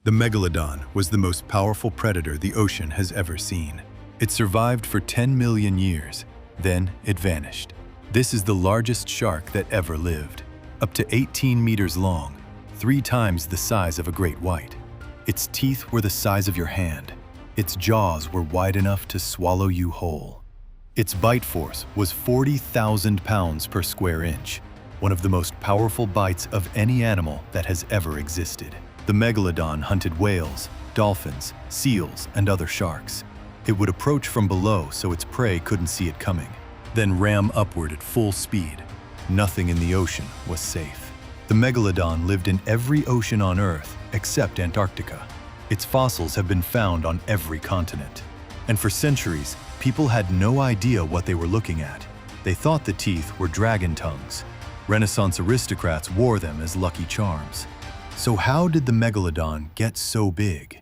The Megalodon was the most powerful predator the ocean has ever seen. It survived for 10 million years, then it vanished. This is the largest shark that ever lived, up to 18 meters long, 3 times the size of a great white. Its teeth were the size of your hand. Its jaws were wide enough to swallow you whole. Its bite force was 40,000 pounds per square inch, one of the most powerful bites of any animal that has ever existed. The Megalodon hunted whales, dolphins, seals, and other sharks. It would approach from below so its prey couldn't see it coming, then ram upward at full speed. Nothing in the ocean was safe. The Megalodon lived in every ocean on Earth except Antarctica. Its fossils have been found on every continent. And for centuries, people had no idea what they were looking at. They thought the teeth were dragon tongues. Renaissance aristocrats wore them as lucky charms. So how did the Megalodon get so big?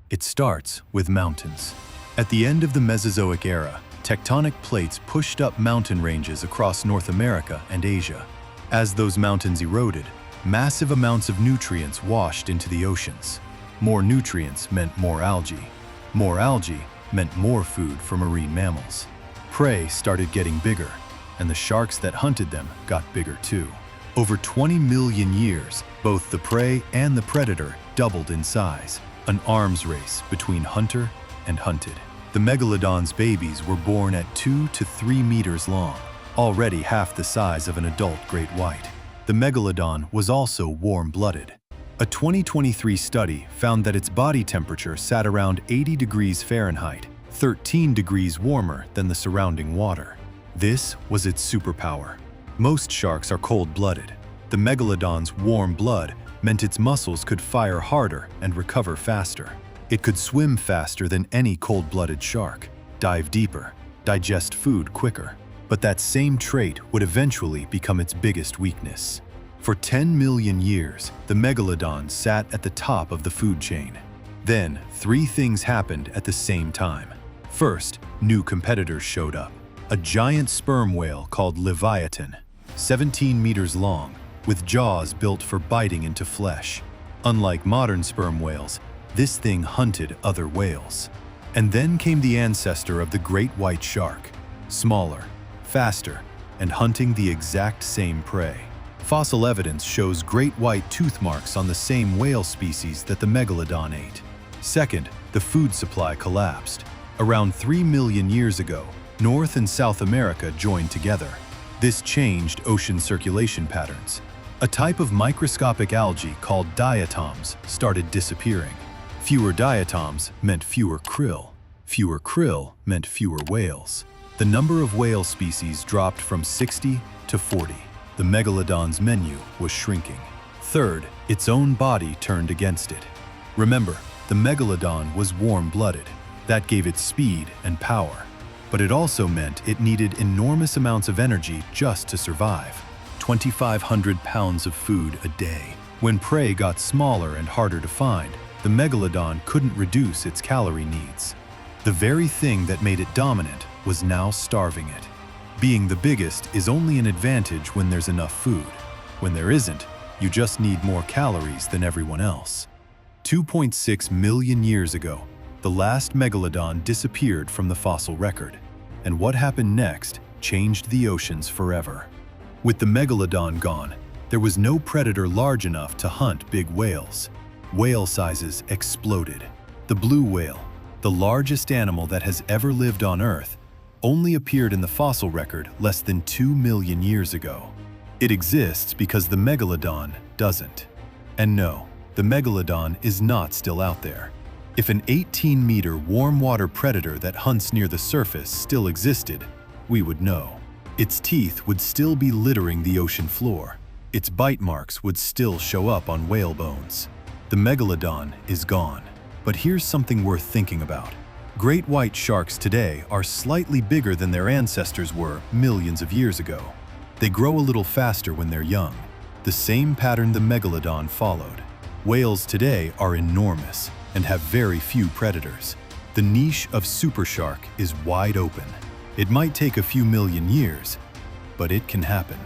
It starts with mountains. At the end of the Mesozoic era, tectonic plates pushed up mountain ranges across North America and Asia. As those mountains eroded, massive amounts of nutrients washed into the oceans. More nutrients meant more algae. More algae meant more food for marine mammals. Prey started getting bigger, and the sharks that hunted them got bigger too. Over 20 million years, both the prey and the predator doubled in size, an arms race between hunter and hunted. The Megalodon's babies were born at 2 to 3 meters long, already half the size of an adult great white. The Megalodon was also warm-blooded. A 2023 study found that its body temperature sat around 80 degrees Fahrenheit, 13 degrees warmer than the surrounding water. This was its superpower. Most sharks are cold-blooded. The Megalodon's warm blood meant its muscles could fire harder and recover faster. It could swim faster than any cold-blooded shark, dive deeper, digest food quicker. But that same trait would eventually become its biggest weakness. For 10 million years, the Megalodon sat at the top of the food chain. Then, 3 things happened at the same time. First, new competitors showed up. A giant sperm whale called Leviathan, 17 meters long, with jaws built for biting into flesh. Unlike modern sperm whales, this thing hunted other whales. And then came the ancestor of the great white shark, smaller, faster, and hunting the exact same prey. Fossil evidence shows great white tooth marks on the same whale species that the Megalodon ate. Second, the food supply collapsed. Around 3 million years ago, North and South America joined together. This changed ocean circulation patterns. A type of microscopic algae called diatoms started disappearing. Fewer diatoms meant fewer krill. Fewer krill meant fewer whales. The number of whale species dropped from 60 to 40. The Megalodon's menu was shrinking. Third, its own body turned against it. Remember, the Megalodon was warm-blooded. That gave it speed and power. But it also meant it needed enormous amounts of energy just to survive. 2,500 pounds of food a day. When prey got smaller and harder to find, the Megalodon couldn't reduce its calorie needs. The very thing that made it dominant was now starving it. Being the biggest is only an advantage when there's enough food. When there isn't, you just need more calories than everyone else. 2.6 million years ago, the last Megalodon disappeared from the fossil record, and what happened next changed the oceans forever. With the Megalodon gone, there was no predator large enough to hunt big whales. Whale sizes exploded. The blue whale, the largest animal that has ever lived on Earth, only appeared in the fossil record less than 2 million years ago. It exists because the Megalodon doesn't. And no, the Megalodon is not still out there. If an 18-meter warm-water predator that hunts near the surface still existed, we would know. Its teeth would still be littering the ocean floor. Its bite marks would still show up on whale bones. The Megalodon is gone. But here's something worth thinking about. Great white sharks today are slightly bigger than their ancestors were millions of years ago. They grow a little faster when they're young, the same pattern the Megalodon followed. Whales today are enormous and have very few predators. The niche of super shark is wide open. It might take a few million years, but it can happen.